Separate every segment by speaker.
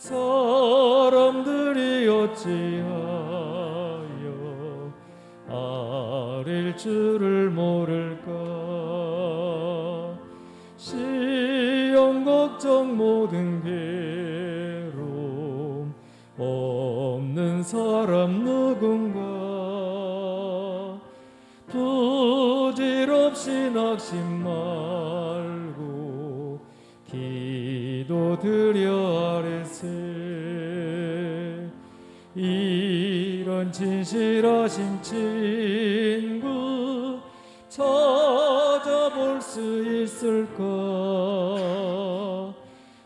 Speaker 1: 사람들이 어찌하여 아릴 줄을 모를까. 시험 걱정 모든 괴로움 없는 사람 누군가. 부질없이 낙심 말고 기도드려 아뢰세. 이런 진실하신 친구 찾아볼 수 있을까.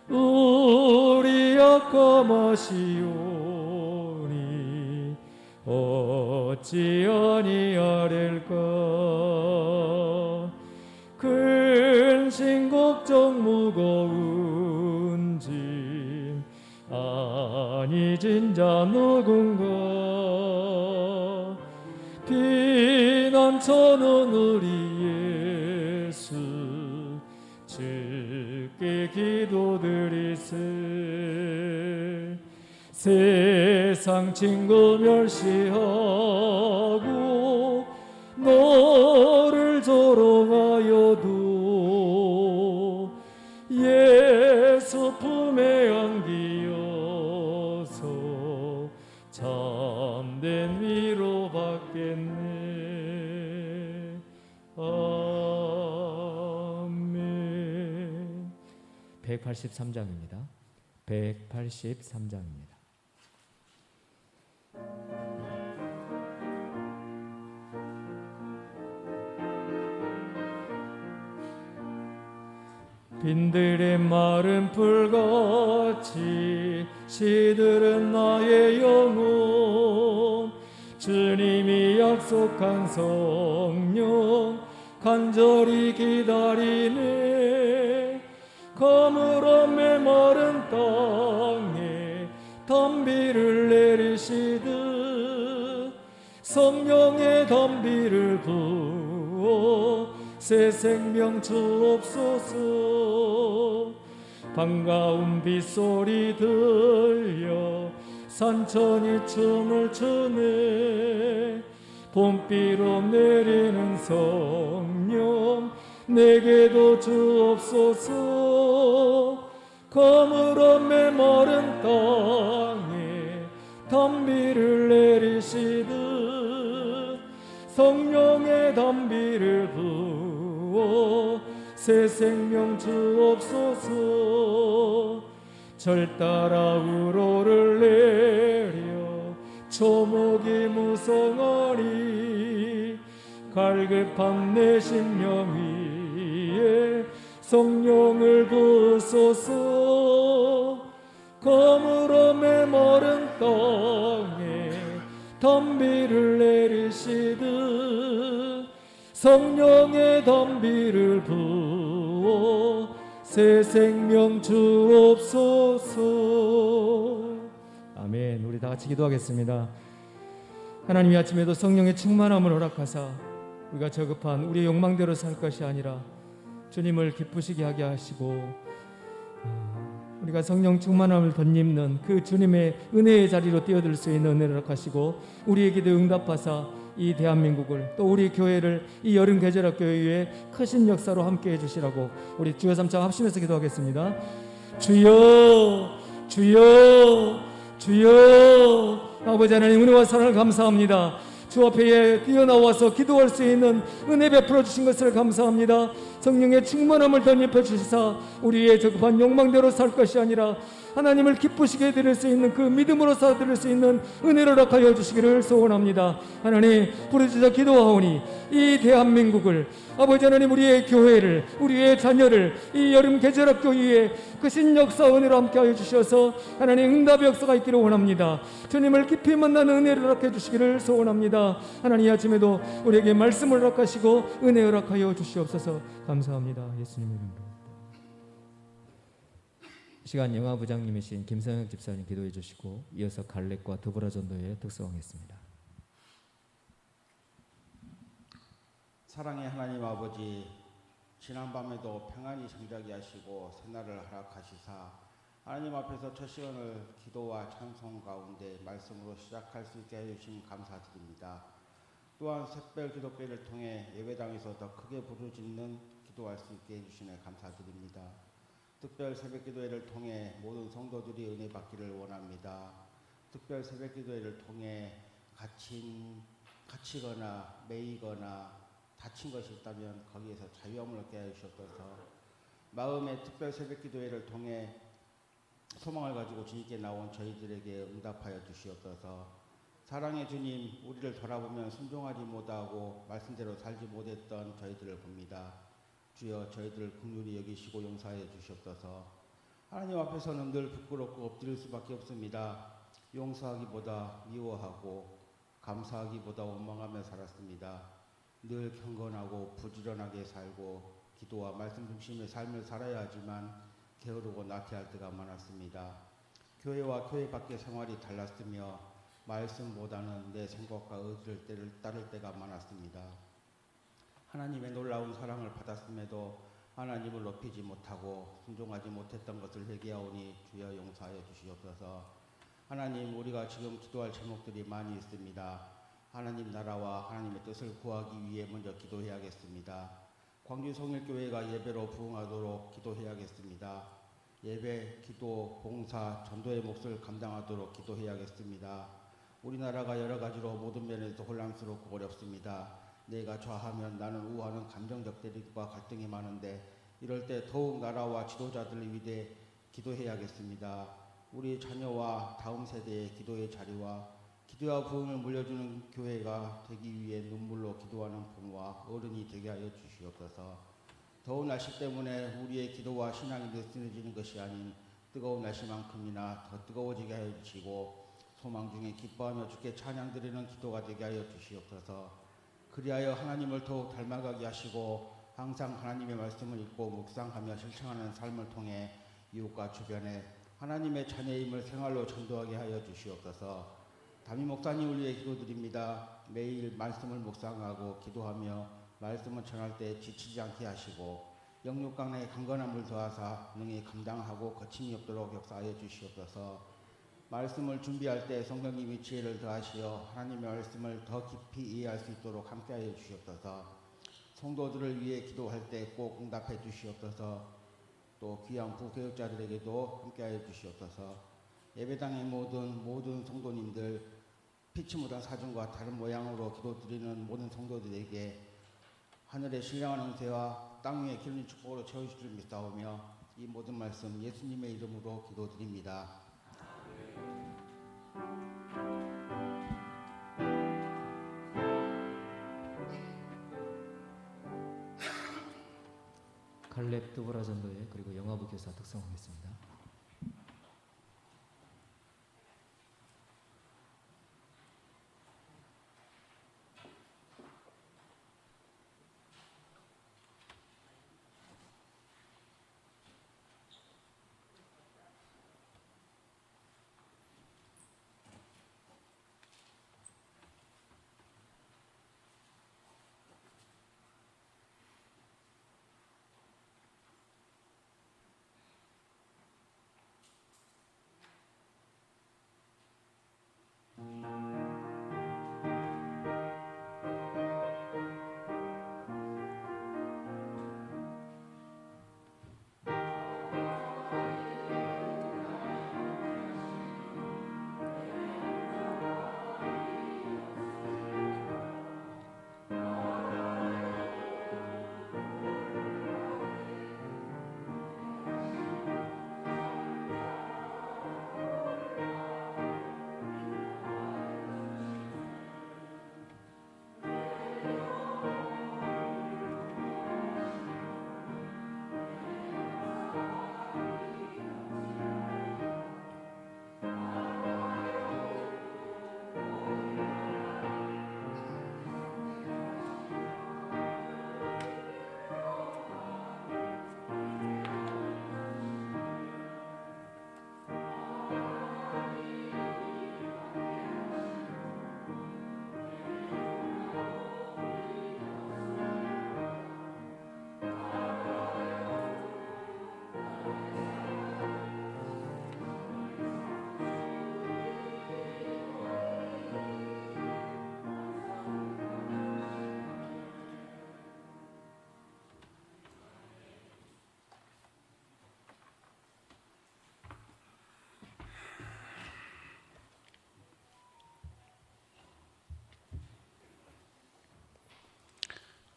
Speaker 1: 우리 약함하시오니 어찌 아니하릴까. 근심 걱정 무거운 짐 아니 진자 누군가. 피난처는 우리 예수 주께 기도드리세. 세상 친구 멸시하고 너를 조롱하여도 예수 품에 안기어서 참된 위로 받겠네. 아멘. 183장입니다. 183장입니다. 빈들의 마른 풀같이 시들은 나의 영혼. 주님이 약속한 성령 간절히 기다리네. 가물어 메마른 땅에 단비를 내리시듯 성령의 단비를 부어 새 생명 주옵소서. 반가운 빗소리 들려 산천이 춤을 추네. 봄비로 내리는 성령 내게도 주옵소서. 가물어 메마른 땅에 단비를 내리시듯 성령의 단비를 부어 새 생명 주옵소서. 절 따라 우로를 내려 초목이 무성하니 갈급한 내 심령 위에 성령을 부으소서. 가물어 메마른 땅에 단비를 내리시듯 성령의 단비를 부어 새 생명 주옵소서. 아멘. 우리 다 같이 기도하겠습니다. 하나님이 아침에도 성령의 충만함을 허락하사 우리가 저급한 우리의 욕망대로 살 것이 아니라 주님을 기쁘시게 하게 하시고 우리가 성령 충만함을 덧입는 그 주님의 은혜의 자리로 뛰어들 수 있는 은혜를 허락하시고 우리의 기도에 응답하사 이 대한민국을 또 우리 교회를 이 여름 계절학교회의 크신 역사로 함께 해주시라고 우리 주여 삼창 합심해서 기도하겠습니다. 주여 주여 주여. 아버지 하나님 은혜와 사랑을 감사합니다. 주 앞에 뛰어나와서 기도할 수 있는 은혜 베풀어 주신 것을 감사합니다. 성령의 충만함을 덧입혀 주시사 우리의 저급한 욕망대로 살 것이 아니라 하나님을 기쁘시게 드릴 수 있는 그 믿음으로 살아드릴 수 있는 은혜를 허락하여 주시기를 소원합니다. 하나님 부르짖어 기도하오니 이 대한민국을 아버지 하나님 우리의 교회를 우리의 자녀를 이 여름 계절학교 위에 그 신역사 은혜로 함께하여 주셔서 하나님 응답의 역사가 있기를 원합니다. 주님을 깊이 만나는 은혜를 허락해 주시기를 소원합니다. 하나님 아침에도 우리에게 말씀을 허락하시고 은혜 허락하여 주시옵소서. 감사합니다. 예수님의 이름으로. 시간 영화부장님이신 김성혁 집사님 기도해 주시고 이어서 갈렙과 드보라 전도에 특성하겠습니다.
Speaker 2: 사랑의 하나님 아버지, 지난밤에도 평안히 잠자게 하시고 새날을 허락하시사 하나님 앞에서 첫 시간을 기도와 찬송 가운데 말씀으로 시작할 수 있게 해주신 감사드립니다. 또한 새별 기도회를 통해 예배당에서 더 크게 부르짖는 기도할 수 있게 해주시네 감사드립니다. 특별 새벽 기도회를 통해 모든 성도들이 은혜 받기를 원합니다. 특별 새벽 기도회를 통해 갇히거나 매이거나 다친 것이 있다면 거기에서 자유함을 얻게 하시옵소서. 마음의 특별 새벽 기도회를 통해 소망을 가지고 주님께 나온 저희들에게 응답하여 주시옵소서. 사랑의 주님, 우리를 돌아보면 순종하지 못하고 말씀대로 살지 못했던 저희들을 봅니다. 주여 저희들을 긍휼히 여기시고 용서하여 주시옵소서. 하나님 앞에서는 늘 부끄럽고 엎드릴 수밖에 없습니다. 용서하기보다 미워하고 감사하기보다 원망하며 살았습니다. 늘 경건하고 부지런하게 살고 기도와 말씀 중심의 삶을 살아야 하지만 게으르고 나태할 때가 많았습니다. 교회와 교회 밖의 생활이 달랐으며 말씀보다는 내 생각과 의지를 따를 때가 많았습니다. 하나님의 놀라운 사랑을 받았음에도 하나님을 높이지 못하고 순종하지 못했던 것을 회개하오니 주여 용서하여 주시옵소서. 하나님, 우리가 지금 기도할 제목들이 많이 있습니다. 하나님 나라와 하나님의 뜻을 구하기 위해 먼저 기도해야겠습니다. 광주 성일교회가 예배로 부응하도록 기도해야겠습니다. 예배, 기도, 봉사, 전도의 몫을 감당하도록 기도해야겠습니다. 우리나라가 여러 가지로 모든 면에서 혼란스럽고 어렵습니다. 내가 좌하면 나는 우하는 감정적 대립과 갈등이 많은데 이럴 때 더욱 나라와 지도자들을 위해 기도해야겠습니다. 우리 자녀와 다음 세대의 기도의 자리와 기도와 부흥을 물려주는 교회가 되기 위해 눈물로 기도하는 부모와 어른이 되게 하여 주시옵소서. 더운 날씨 때문에 우리의 기도와 신앙이 느슨해지는 것이 아닌 뜨거운 날씨만큼이나 더 뜨거워지게 하여 주시고 소망 중에 기뻐하며 주께 찬양 드리는 기도가 되게 하여 주시옵소서. 그리하여 하나님을 더욱 닮아가게 하시고 항상 하나님의 말씀을 읽고 묵상하며 실천하는 삶을 통해 이웃과 주변에 하나님의 자녀임을 생활로 전도하게 하여 주시옵소서. 담임 목사님을 위해 기도드립니다. 매일 말씀을 묵상하고 기도하며 말씀을 전할 때 지치지 않게 하시고 영육간의 강건함을 더하사 능히 감당하고 거침이 없도록 역사하여 주시옵소서. 말씀을 준비할 때 성령님이 지혜를 더하시어 하나님의 말씀을 더 깊이 이해할 수 있도록 함께하여 주시옵소서. 성도들을 위해 기도할 때 꼭 응답해 주시옵소서. 또 귀한 부교육자들에게도 함께하여 주시옵소서. 예배당의 모든 성도님들 피치 못한 사정과 다른 모양으로 기도드리는 모든 성도들에게 하늘의 신령한 은혜와 땅 위의 기름진 축복으로 채우실 줄 믿사오며 이 모든 말씀 예수님의 이름으로 기도드립니다.
Speaker 1: 칼렙 드보라 전도회 그리고 영화부 교사 특성하겠습니다.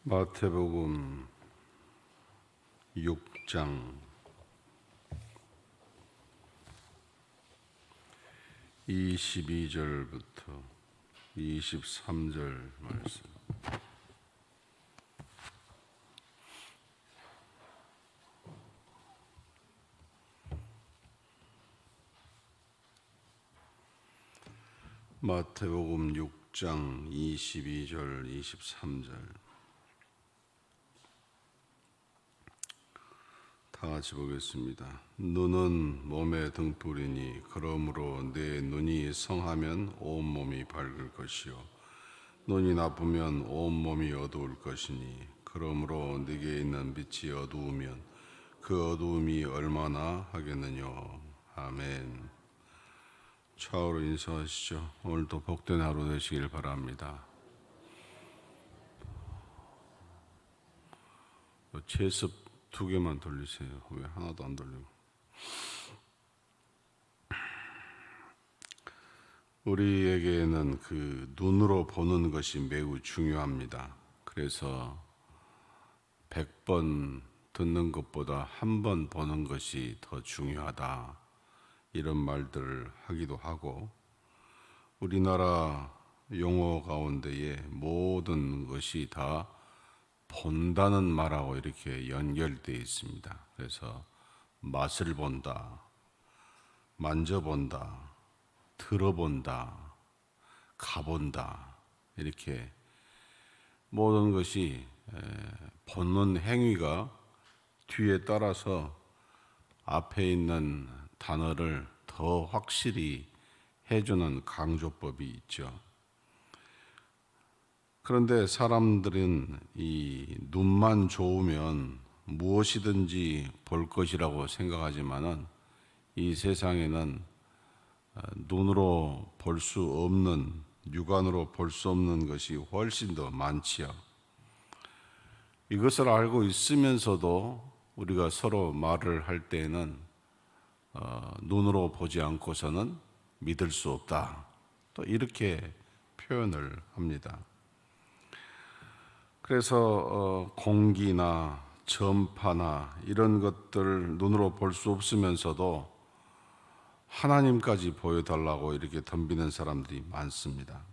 Speaker 3: 마태복음 6장 22절부터 23절 말씀. 마태복음 6장 22절 23절 다 같이 보겠습니다. 눈은 몸의 등불이니 그러므로 내 눈이 성하면 온 몸이 밝을 것이요 눈이 나쁘면 온 몸이 어두울 것이니 그러므로 네게 있는 빛이 어두우면 그 어두움이 얼마나 하겠느냐. 아멘. 좌우로 인사하시죠. 오늘도 복된 하루 되시길 바랍니다. 제습 2개만 돌리세요. 왜 하나도 안 돌리고. 우리에게는 그 눈으로 보는 것이 매우 중요합니다. 그래서 100번 듣는 것보다 한 번 보는 것이 더 중요하다. 이런 말들을 하기도 하고, 우리나라 용어 가운데에 모든 것이 다 본다는 말하고 이렇게 연결되어 있습니다. 그래서 맛을 본다, 만져본다, 들어본다, 가본다, 이렇게 모든 것이 보는 행위가 뒤에 따라서 앞에 있는 단어를 더 확실히 해주는 강조법이 있죠. 그런데 사람들은 이 눈만 좋으면 무엇이든지 볼 것이라고 생각하지만은 이 세상에는 눈으로 볼 수 없는, 육안으로 볼 수 없는 것이 훨씬 더 많지요. 이것을 알고 있으면서도 우리가 서로 말을 할 때에는 눈으로 보지 않고서는 믿을 수 없다. 또 이렇게 표현을 합니다. 그래서 공기나 전파나 이런 것들을 눈으로 볼 수 없으면서도 하나님까지 보여달라고 이렇게 덤비는 사람들이 많습니다.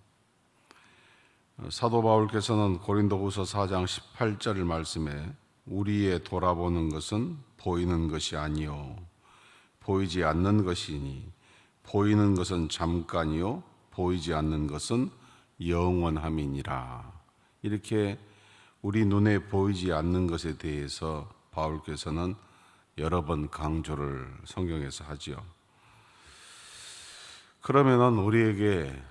Speaker 3: 사도 바울께서는 고린도후서 4장 18절 말씀에 우리의 돌아보는 것은 보이는 것이 아니요 보이지 않는 것이니 보이는 것은 잠깐이요 보이지 않는 것은 영원함이니라. 이렇게 우리 눈에 보이지 않는 것에 대해서 바울께서는 여러 번 강조를 성경에서 하지요. 그러면은 우리에게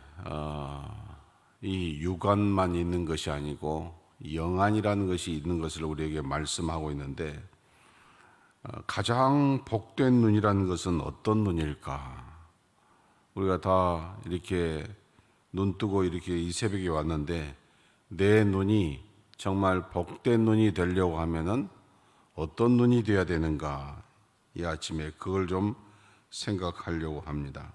Speaker 3: 이 육안만 있는 것이 아니고 영안이라는 것이 있는 것을 우리에게 말씀하고 있는데, 가장 복된 눈이라는 것은 어떤 눈일까? 우리가 다 이렇게 눈 뜨고 이렇게 이 새벽에 왔는데 내 눈이 정말 복된 눈이 되려고 하면은 어떤 눈이 되어야 되는가? 이 아침에 그걸 좀 생각하려고 합니다.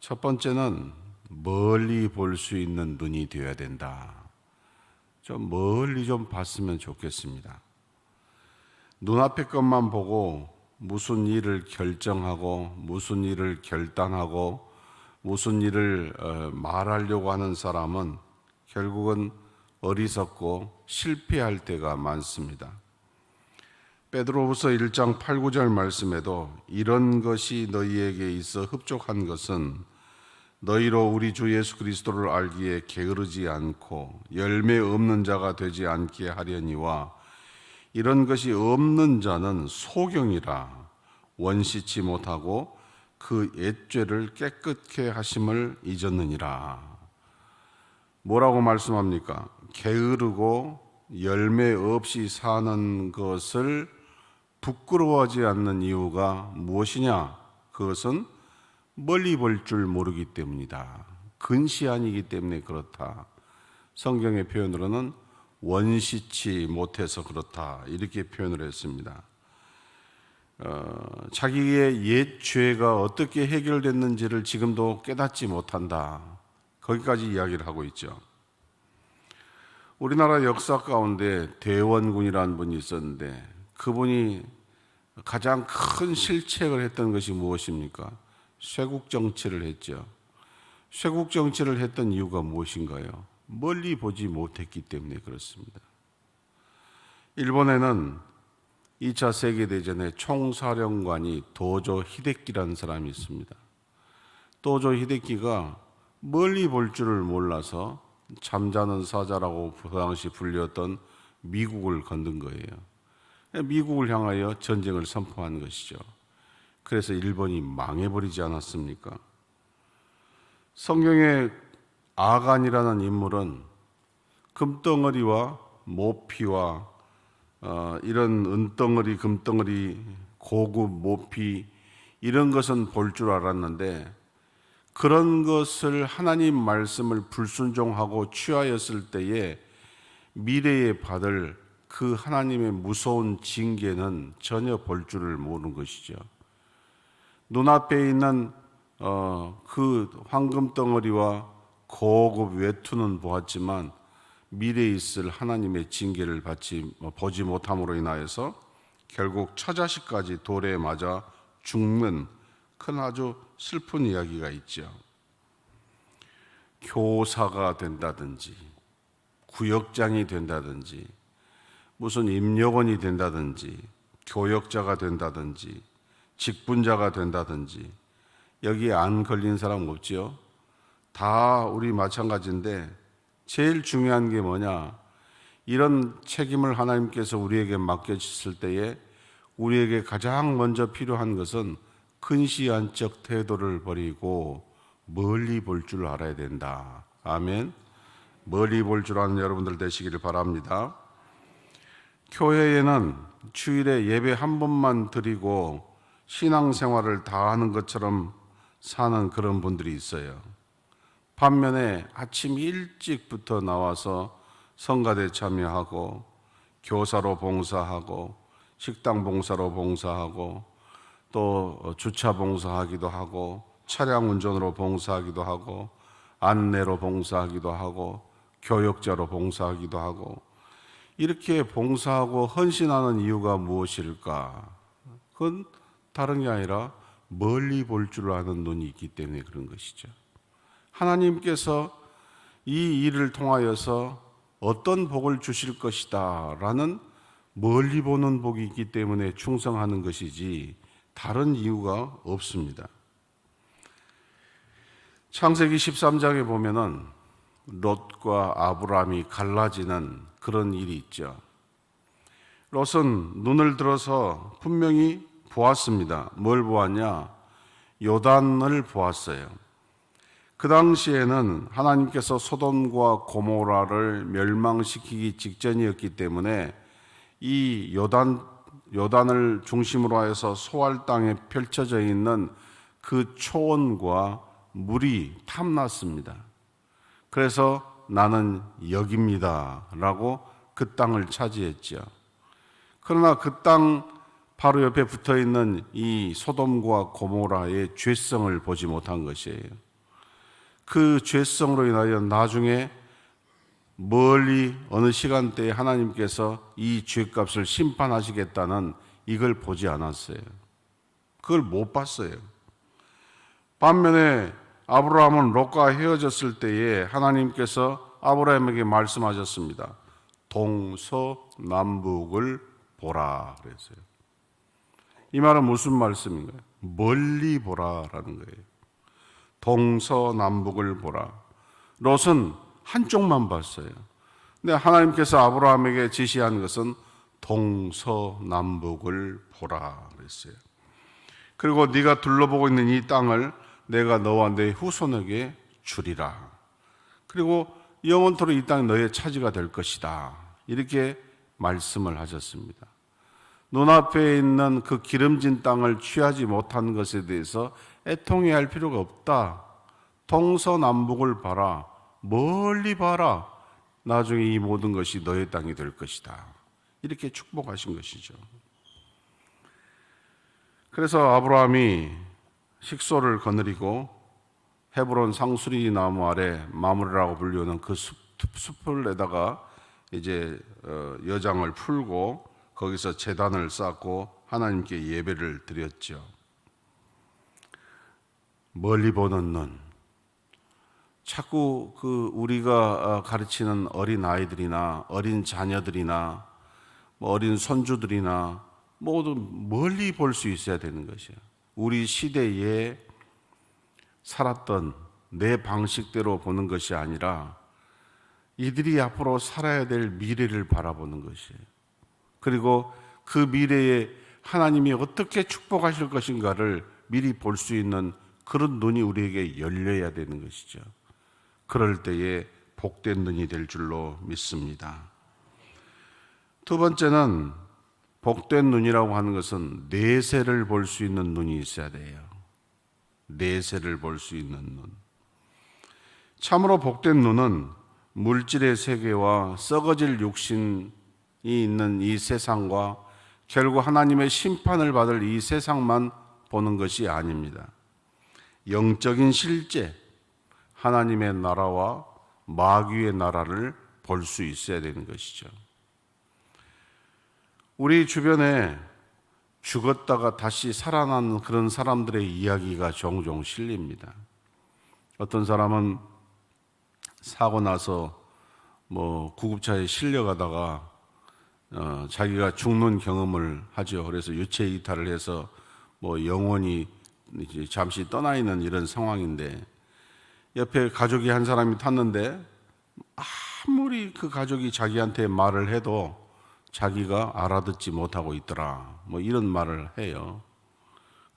Speaker 3: 첫 번째는 멀리 볼 수 있는 눈이 되어야 된다. 좀 멀리 좀 봤으면 좋겠습니다. 눈앞의 것만 보고 무슨 일을 결정하고 무슨 일을 결단하고 무슨 일을 말하려고 하는 사람은 결국은 어리석고 실패할 때가 많습니다. 베드로후서 1장 8, 9절 말씀에도 이런 것이 너희에게 있어 흡족한 것은 너희로 우리 주 예수 그리스도를 알기에 게으르지 않고 열매 없는 자가 되지 않게 하려니와 이런 것이 없는 자는 소경이라 원시치 못하고 그 옛죄를 깨끗게 하심을 잊었느니라. 뭐라고 말씀합니까? 게으르고 열매 없이 사는 것을 부끄러워하지 않는 이유가 무엇이냐? 그것은 멀리 볼 줄 모르기 때문이다. 근시 아니기 때문에 그렇다. 성경의 표현으로는 원시치 못해서 그렇다. 이렇게 표현을 했습니다. 자기의 옛 죄가 어떻게 해결됐는지를 지금도 깨닫지 못한다. 거기까지 이야기를 하고 있죠. 우리나라 역사 가운데 대원군이라는 분이 있었는데 그분이 가장 큰 실책을 했던 것이 무엇입니까? 쇄국 정치를 했죠. 쇄국 정치를 했던 이유가 무엇인가요? 멀리 보지 못했기 때문에 그렇습니다. 일본에는 2차 세계대전의 총사령관이 도조 히데키라는 사람이 있습니다. 도조 히데키가 멀리 볼 줄을 몰라서 잠자는 사자라고 그 당시 불렸던 미국을 건든 거예요. 미국을 향하여 전쟁을 선포한 것이죠. 그래서 일본이 망해버리지 않았습니까? 성경의 아간이라는 인물은 금덩어리와 모피와 이런 은덩어리, 금덩어리, 고급 모피 이런 것은 볼 줄 알았는데 그런 것을 하나님 말씀을 불순종하고 취하였을 때에 미래에 받을 그 하나님의 무서운 징계는 전혀 볼 줄을 모르는 것이죠. 눈앞에 있는 그 황금 덩어리와 고급 외투는 보았지만 미래에 있을 하나님의 징계를 보지 못함으로 인하여서 결국 처자식까지 돌에 맞아 죽는 큰 아주 슬픈 이야기가 있죠. 교사가 된다든지 구역장이 된다든지 무슨 임력원이 된다든지 교역자가 된다든지 직분자가 된다든지 여기에 안 걸린 사람 없지요? 다 우리 마찬가지인데 제일 중요한 게 뭐냐? 이런 책임을 하나님께서 우리에게 맡겨주실 때에 우리에게 가장 먼저 필요한 것은 근시안적 태도를 버리고 멀리 볼 줄 알아야 된다. 아멘. 멀리 볼 줄 아는 여러분들 되시기를 바랍니다. 교회에는 주일에 예배 한 번만 드리고 신앙생활을 다 하는 것처럼 사는 그런 분들이 있어요. 반면에 아침 일찍부터 나와서 성가대 참여하고 교사로 봉사하고 식당 봉사로 봉사하고 또 주차 봉사하기도 하고 차량 운전으로 봉사하기도 하고 안내로 봉사하기도 하고 교역자로 봉사하기도 하고 이렇게 봉사하고 헌신하는 이유가 무엇일까? 그건 다른 게 아니라 멀리 볼 줄 아는 눈이 있기 때문에 그런 것이죠. 하나님께서 이 일을 통하여서 어떤 복을 주실 것이다 라는 멀리 보는 복이 있기 때문에 충성하는 것이지 다른 이유가 없습니다. 창세기 13장에 보면은 롯과 아브라함이 갈라지는 그런 일이 있죠. 롯은 눈을 들어서 분명히 보았습니다. 뭘 보았냐? 요단을 보았어요. 그 당시에는 하나님께서 소돔과 고모라를 멸망시키기 직전이었기 때문에 이 요단을 중심으로 해서 소알 땅에 펼쳐져 있는 그 초원과 물이 탐났습니다. 그래서 나는 여기입니다 라고 그 땅을 차지했죠. 그러나 그 땅 바로 옆에 붙어 있는 이 소돔과 고모라의 죄성을 보지 못한 것이에요. 그 죄성으로 인하여 나중에 멀리 어느 시간대에 하나님께서 이 죄값을 심판하시겠다는 이걸 보지 않았어요. 그걸 못 봤어요. 반면에 아브라함은 롯과 헤어졌을 때에 하나님께서 아브라함에게 말씀하셨습니다. 동서남북을 보라 그랬어요. 이 말은 무슨 말씀인가요? 멀리 보라라는 거예요. 동서남북을 보라. 롯은 한쪽만 봤어요. 근데 하나님께서 아브라함에게 지시한 것은 동서남북을 보라 그랬어요. 그리고 네가 둘러보고 있는 이 땅을 내가 너와 내 후손에게 주리라. 그리고 영원토록 이 땅이 너의 차지가 될 것이다. 이렇게 말씀을 하셨습니다. 눈앞에 있는 그 기름진 땅을 취하지 못한 것에 대해서 애통해할 필요가 없다. 동서남북을 봐라. 멀리 봐라. 나중에 이 모든 것이 너의 땅이 될 것이다. 이렇게 축복하신 것이죠. 그래서 아브라함이 식소를 거느리고 헤브론 상수리 나무 아래 마므레라고 불리우는 그 숲을에다가 이제 여장을 풀고 거기서 제단을 쌓고 하나님께 예배를 드렸죠. 멀리 보는 눈. 자꾸 우리가 가르치는 어린 아이들이나 어린 자녀들이나 어린 손주들이나 모두 멀리 볼 수 있어야 되는 것이에요. 우리 시대에 살았던 내 방식대로 보는 것이 아니라 이들이 앞으로 살아야 될 미래를 바라보는 것이에요. 그리고 그 미래에 하나님이 어떻게 축복하실 것인가를 미리 볼 수 있는 그런 눈이 우리에게 열려야 되는 것이죠. 그럴 때에 복된 눈이 될 줄로 믿습니다. 두 번째는 복된 눈이라고 하는 것은 내세를 볼 수 있는 눈이 있어야 돼요. 내세를 볼 수 있는 눈. 참으로 복된 눈은 물질의 세계와 썩어질 육신이 있는 이 세상과 결국 하나님의 심판을 받을 이 세상만 보는 것이 아닙니다. 영적인 실제, 하나님의 나라와 마귀의 나라를 볼 수 있어야 되는 것이죠. 우리 주변에 죽었다가 다시 살아난 그런 사람들의 이야기가 종종 실립니다. 어떤 사람은 사고 나서 구급차에 실려가다가 자기가 죽는 경험을 하죠. 그래서 유체 이탈을 해서 영혼이 이제 잠시 떠나 있는 이런 상황인데 옆에 가족이 한 사람이 탔는데 아무리 그 가족이 자기한테 말을 해도 자기가 알아듣지 못하고 있더라. 이런 말을 해요.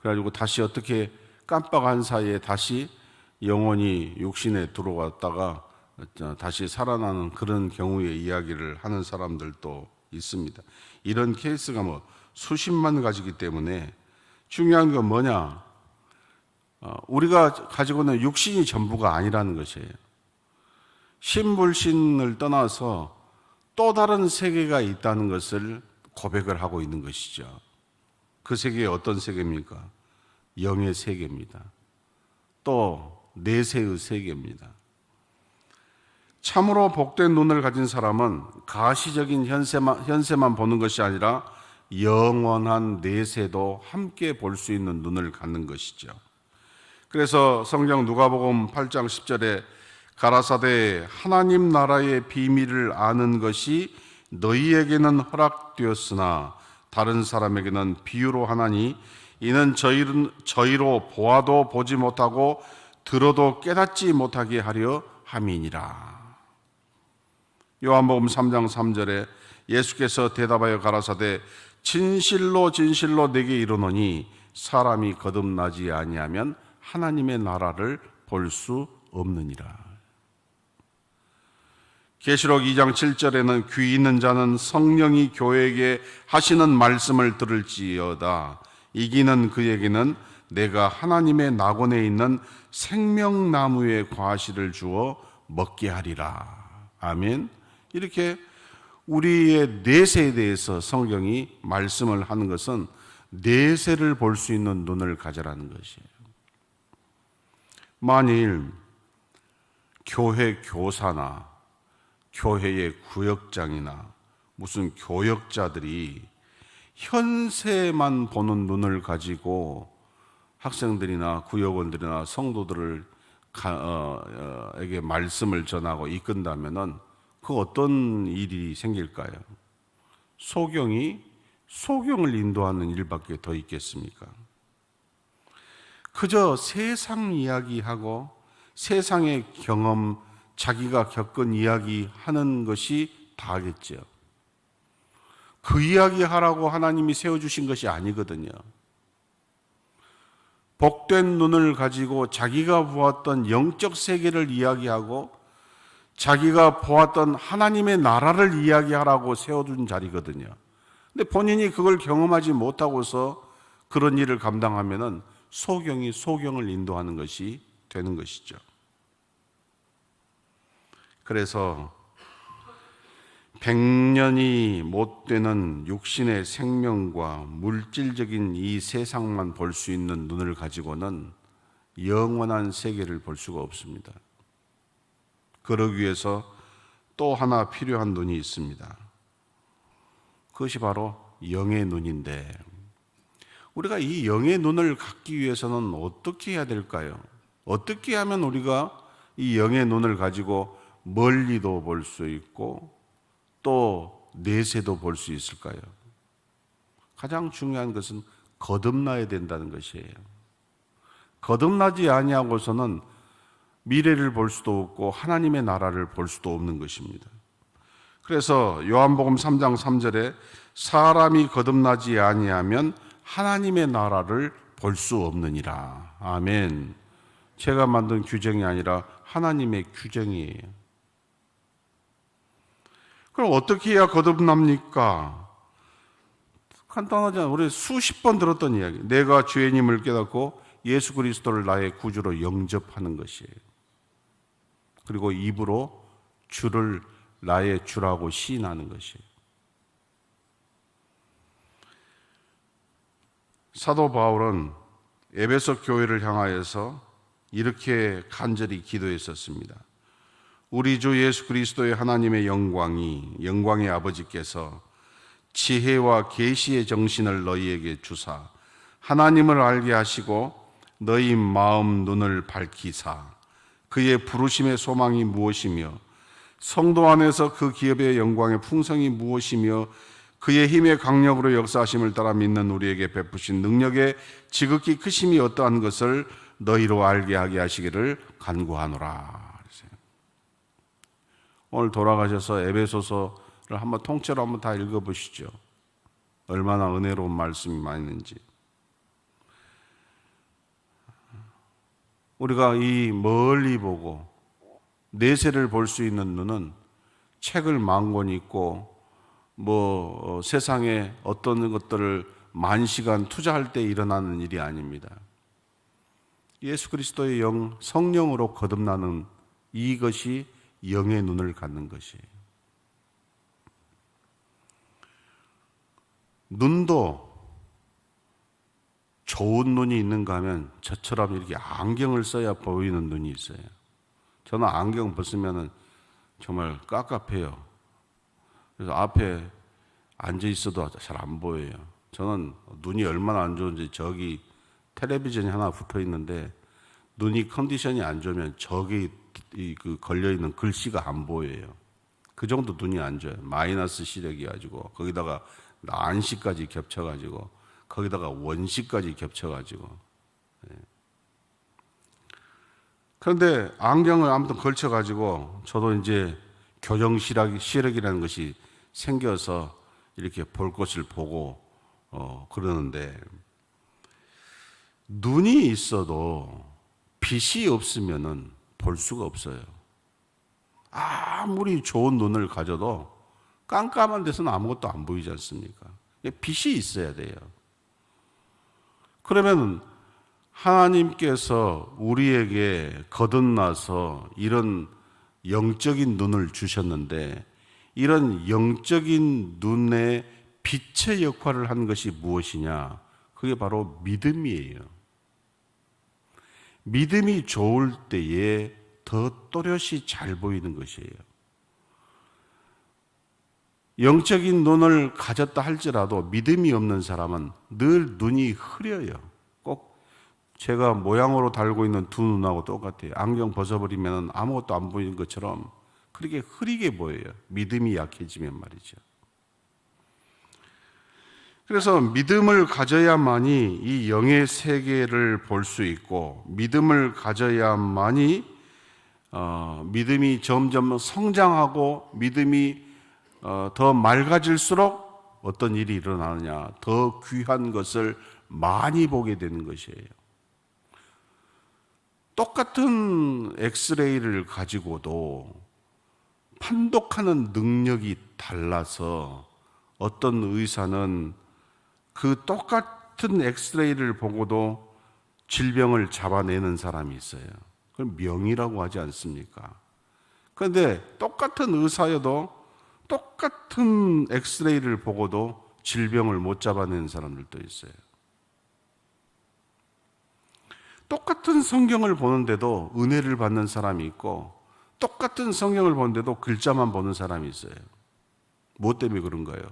Speaker 3: 그래가지고 다시 어떻게 깜빡한 사이에 다시 영혼이 육신에 들어왔다가 다시 살아나는 그런 경우의 이야기를 하는 사람들도 있습니다. 이런 케이스가 수십만 가지기 때문에 중요한 건 뭐냐? 우리가 가지고 있는 육신이 전부가 아니라는 것이에요. 신불신을 떠나서 또 다른 세계가 있다는 것을 고백을 하고 있는 것이죠. 그 세계가 어떤 세계입니까? 영의 세계입니다. 또 내세의 세계입니다. 참으로 복된 눈을 가진 사람은 가시적인 현세만 보는 것이 아니라 영원한 내세도 함께 볼 수 있는 눈을 갖는 것이죠. 그래서 성경 누가복음 8장 10절에 가라사대 하나님 나라의 비밀을 아는 것이 너희에게는 허락되었으나 다른 사람에게는 비유로 하나니 이는 저희로 보아도 보지 못하고 들어도 깨닫지 못하게 하려 함이니라. 요한복음 3장 3절에 예수께서 대답하여 가라사대 진실로 진실로 내게 이르노니 사람이 거듭나지 아니하면 하나님의 나라를 볼 수 없느니라. 계시록 2장 7절에는 귀 있는 자는 성령이 교회에게 하시는 말씀을 들을지어다. 이기는 그에게는 내가 하나님의 낙원에 있는 생명나무의 과실을 주어 먹게 하리라. 아멘. 이렇게 우리의 내세에 대해서 성경이 말씀을 하는 것은 내세를 볼 수 있는 눈을 가져라는 것이에요. 만일 교회 교사나 교회의 구역장이나 무슨 교역자들이 현세만 보는 눈을 가지고 학생들이나 구역원들이나 성도들에게 말씀을 전하고 이끈다면은 그 어떤 일이 생길까요? 소경을 인도하는 일밖에 더 있겠습니까? 그저 세상 이야기하고 세상의 경험, 자기가 겪은 이야기 하는 것이 다겠죠. 그 이야기 하라고 하나님이 세워주신 것이 아니거든요. 복된 눈을 가지고 자기가 보았던 영적 세계를 이야기하고 자기가 보았던 하나님의 나라를 이야기하라고 세워둔 자리거든요. 근데 본인이 그걸 경험하지 못하고서 그런 일을 감당하면은 소경이 소경을 인도하는 것이 되는 것이죠. 그래서 100년이 못 되는 육신의 생명과 물질적인 이 세상만 볼 수 있는 눈을 가지고는 영원한 세계를 볼 수가 없습니다. 그러기 위해서 또 하나 필요한 눈이 있습니다. 그것이 바로 영의 눈인데, 우리가 이 영의 눈을 갖기 위해서는 어떻게 해야 될까요? 어떻게 하면 우리가 이 영의 눈을 가지고 멀리도 볼 수 있고 또 내세도 볼 수 있을까요? 가장 중요한 것은 거듭나야 된다는 것이에요. 거듭나지 아니하고서는 미래를 볼 수도 없고 하나님의 나라를 볼 수도 없는 것입니다. 그래서 요한복음 3장 3절에 사람이 거듭나지 아니하면 하나님의 나라를 볼 수 없느니라. 아멘. 제가 만든 규정이 아니라 하나님의 규정이에요. 그럼 어떻게 해야 거듭납니까? 간단하지 않아요. 우리 수십 번 들었던 이야기. 내가 죄인임을 깨닫고 예수 그리스도를 나의 구주로 영접하는 것이에요. 그리고 입으로 주를 나의 주라고 시인하는 것이에요. 사도 바울은 에베소 교회를 향하여서 이렇게 간절히 기도했었습니다. 우리 주 예수 그리스도의 하나님의 영광의 아버지께서 지혜와 계시의 정신을 너희에게 주사 하나님을 알게 하시고 너희 마음 눈을 밝히사 그의 부르심의 소망이 무엇이며 성도 안에서 그 기업의 영광의 풍성이 무엇이며 그의 힘의 강력으로 역사하심을 따라 믿는 우리에게 베푸신 능력의 지극히 크심이 어떠한 것을 너희로 알게 하게 하시기를 간구하노라. 오늘 돌아가셔서 에베소서를 한번 통째로 한번 다 읽어보시죠. 얼마나 은혜로운 말씀이 많이 있는지. 우리가 이 멀리 보고 내세를 볼 수 있는 눈은 책을 만 권 읽고 세상에 어떤 것들을 만 시간 투자할 때 일어나는 일이 아닙니다. 예수 그리스도의 성령으로 거듭나는 이것이 영의 눈을 갖는 것이에요. 눈도 좋은 눈이 있는가 하면 저처럼 이렇게 안경을 써야 보이는 눈이 있어요. 저는 안경 벗으면 정말 깝깝해요. 그래서 앞에 앉아 있어도 잘 안 보여요. 저는 눈이 얼마나 안 좋은지 저기 텔레비전이 하나 붙어 있는데 눈이 컨디션이 안 좋으면 저기 걸려 있는 글씨가 안 보여요. 그 정도 눈이 안 좋아요. 마이너스 시력이 가지고 거기다가 난시까지 겹쳐가지고 거기다가 원시까지 겹쳐가지고. 그런데 안경을 아무튼 걸쳐가지고 저도 이제 교정 시력이라는 것이 생겨서 이렇게 볼 것을 보고 그러는데 눈이 있어도 빛이 없으면은 볼 수가 없어요. 아무리 좋은 눈을 가져도 깜깜한 데서는 아무것도 안 보이지 않습니까? 빛이 있어야 돼요. 그러면 하나님께서 우리에게 거듭나서 이런 영적인 눈을 주셨는데 이런 영적인 눈의 빛의 역할을 한 것이 무엇이냐? 그게 바로 믿음이에요. 믿음이 좋을 때에 더 또렷이 잘 보이는 것이에요. 영적인 눈을 가졌다 할지라도 믿음이 없는 사람은 늘 눈이 흐려요. 꼭 제가 모양으로 달고 있는 두 눈하고 똑같아요. 안경 벗어버리면 아무것도 안 보이는 것처럼 그렇게 흐리게 보여요. 믿음이 약해지면 말이죠. 그래서 믿음을 가져야만이 이 영의 세계를 볼 수 있고 믿음을 가져야만이 믿음이 점점 성장하고 믿음이 더 맑아질수록 어떤 일이 일어나느냐, 더 귀한 것을 많이 보게 되는 것이에요. 똑같은 엑스레이를 가지고도 판독하는 능력이 달라서 어떤 의사는 그 똑같은 엑스레이를 보고도 질병을 잡아내는 사람이 있어요. 그걸 명이라고 하지 않습니까? 그런데 똑같은 의사여도 똑같은 엑스레이를 보고도 질병을 못 잡아내는 사람들도 있어요. 똑같은 성경을 보는데도 은혜를 받는 사람이 있고 똑같은 성경을 보는데도 글자만 보는 사람이 있어요. 뭐 때문에 그런가요?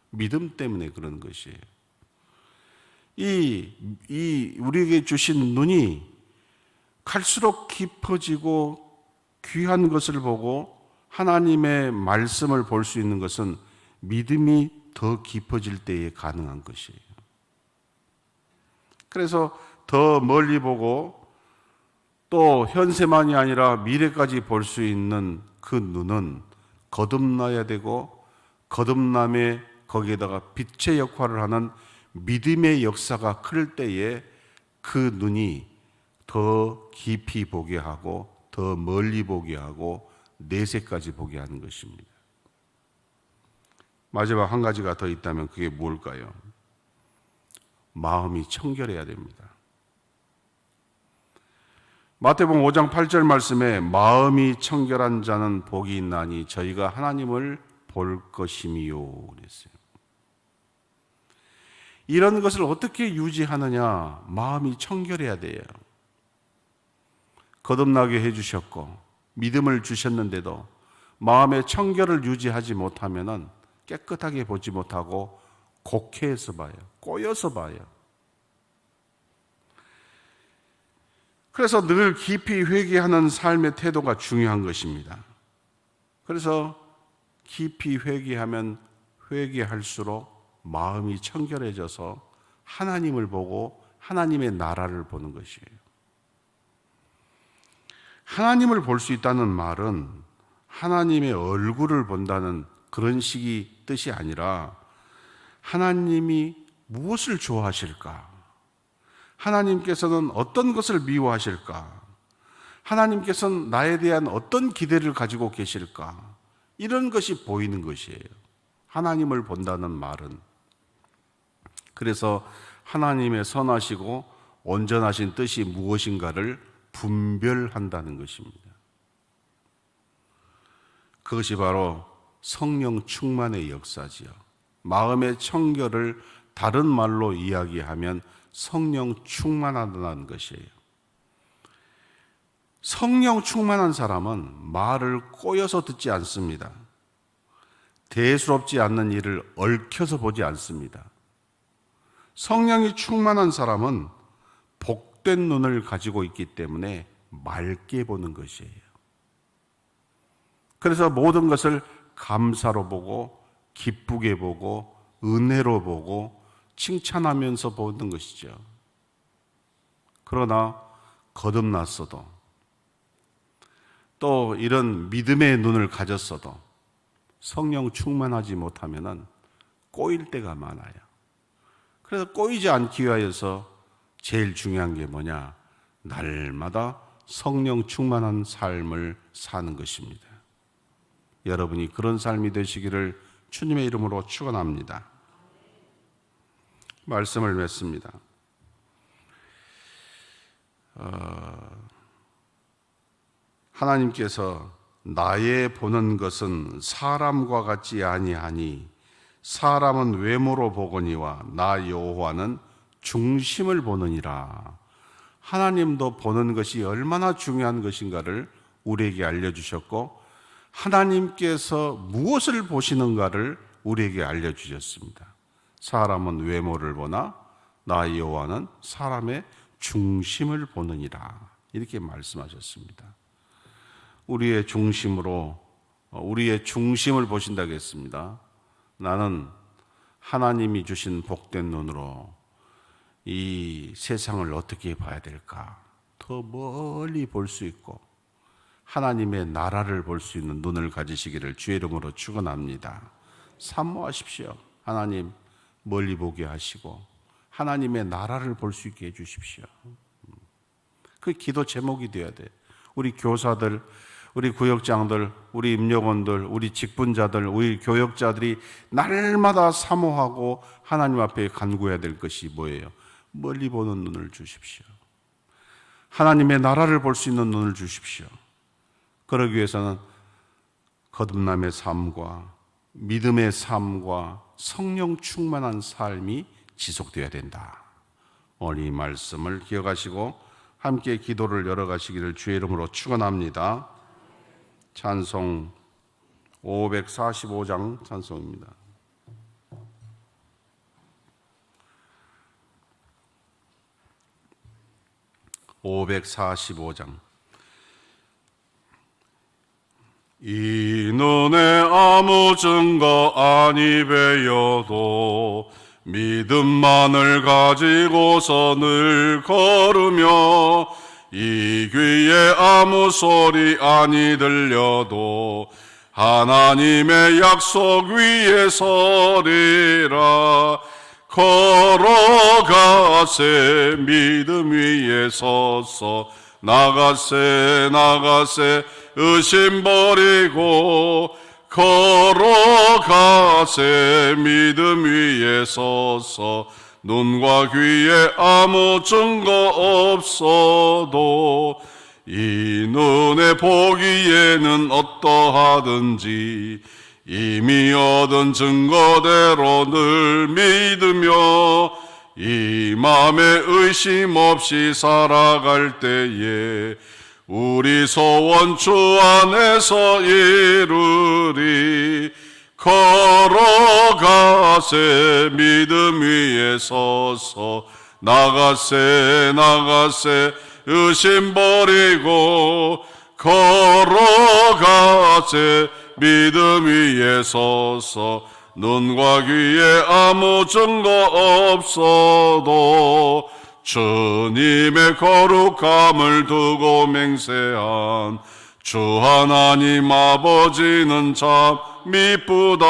Speaker 3: 믿음 때문에 그런 것이에요. 우리에게 주신 눈이 갈수록 깊어지고 귀한 것을 보고 하나님의 말씀을 볼 수 있는 것은 믿음이 더 깊어질 때에 가능한 것이에요. 그래서 더 멀리 보고 또 현세만이 아니라 미래까지 볼 수 있는 그 눈은 거듭나야 되고, 거듭남에 거기에다가 빛의 역할을 하는 믿음의 역사가 클 때에 그 눈이 더 깊이 보게 하고 더 멀리 보게 하고 내세까지 보게 하는 것입니다. 마지막 한 가지가 더 있다면 그게 뭘까요? 마음이 청결해야 됩니다. 마태복음 5장 8절 말씀에 마음이 청결한 자는 복이 있나니 저희가 하나님을 볼 것임이요 그랬어요. 이런 것을 어떻게 유지하느냐? 마음이 청결해야 돼요. 거듭나게 해주셨고 믿음을 주셨는데도 마음의 청결을 유지하지 못하면 깨끗하게 보지 못하고 곡해서 봐요. 꼬여서 봐요. 그래서 늘 깊이 회개하는 삶의 태도가 중요한 것입니다. 그래서 깊이 회개하면 회개할수록 마음이 청결해져서 하나님을 보고 하나님의 나라를 보는 것이에요. 하나님을 볼 수 있다는 말은 하나님의 얼굴을 본다는 그런 식의 뜻이 아니라 하나님이 무엇을 좋아하실까? 하나님께서는 어떤 것을 미워하실까? 하나님께서는 나에 대한 어떤 기대를 가지고 계실까? 이런 것이 보이는 것이에요. 하나님을 본다는 말은. 그래서 하나님의 선하시고 온전하신 뜻이 무엇인가를 분별한다는 것입니다. 그것이 바로 성령 충만의 역사지요. 마음의 청결을 다른 말로 이야기하면 성령 충만하다는 것이에요. 성령 충만한 사람은 말을 꼬여서 듣지 않습니다. 대수롭지 않는 일을 얽혀서 보지 않습니다. 성령이 충만한 사람은 복된 눈을 가지고 있기 때문에 맑게 보는 것이에요. 그래서 모든 것을 감사로 보고 기쁘게 보고 은혜로 보고 칭찬하면서 보는 것이죠. 그러나 거듭났어도 또 이런 믿음의 눈을 가졌어도 성령 충만하지 못하면 꼬일 때가 많아요. 그래서 꼬이지 않기 위하여서 제일 중요한 게 뭐냐? 날마다 성령 충만한 삶을 사는 것입니다. 여러분이 그런 삶이 되시기를 주님의 이름으로 축원합니다. 말씀을 맺습니다. 하나님께서 나의 보는 것은 사람과 같지 아니하니 사람은 외모로 보거니와 나 여호와는 중심을 보느니라. 하나님도 보는 것이 얼마나 중요한 것인가를 우리에게 알려주셨고 하나님께서 무엇을 보시는가를 우리에게 알려주셨습니다. 사람은 외모를 보나 나 여호와는 사람의 중심을 보느니라. 이렇게 말씀하셨습니다. 우리의 중심을 보신다고 했습니다. 나는 하나님이 주신 복된 눈으로 이 세상을 어떻게 봐야 될까? 더 멀리 볼 수 있고 하나님의 나라를 볼 수 있는 눈을 가지시기를 주의 이름으로 축원합니다. 사모하십시오. 하나님 멀리 보게 하시고 하나님의 나라를 볼 수 있게 해주십시오. 그 기도 제목이 되어야 돼. 우리 교사들, 우리 구역장들, 우리 임력원들, 우리 직분자들, 우리 교역자들이 날마다 사모하고 하나님 앞에 간구해야 될 것이 뭐예요? 멀리 보는 눈을 주십시오. 하나님의 나라를 볼 수 있는 눈을 주십시오. 그러기 위해서는 거듭남의 삶과 믿음의 삶과 성령 충만한 삶이 지속되어야 된다. 오늘 이 말씀을 기억하시고 함께 기도를 열어가시기를 주의 이름으로 축원합니다. 찬송 545장 찬송입니다. 545장. 이 눈에 아무 증거 아니 배여도 믿음만을 가지고서 늘 걸으며 이 귀에 아무 소리 아니 들려도 하나님의 약속 위에 서리라. 걸어가세 믿음 위에 서서 나가세 의심 버리고 걸어가세 믿음 위에 서서 눈과 귀에 아무 증거 없어도 이 눈에 보기에는 어떠하든지 이미 얻은 증거대로 늘 믿으며 이 맘에 의심 없이 살아갈 때에 우리 소원 주 안에서 이루리. 걸어가세 믿음 위에 서서 나가세 의심 버리고 걸어가세 믿음 위에 서서 눈과 귀에 아무 증거 없어도 주님의 거룩함을 두고 맹세한 주 하나님 아버지는 참 미쁘다.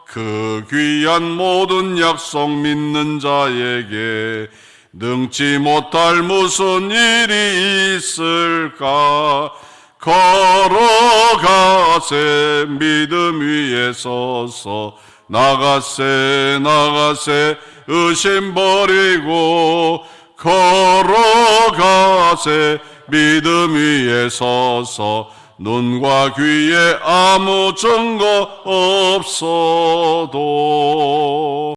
Speaker 3: 그 귀한 모든 약속 믿는 자에게 능치 못할 무슨 일이 있을까. 걸어가세 믿음 위에 서서 나가세 의심 버리고 걸어가세 믿음 위에 서서 눈과 귀에 아무 증거 없어도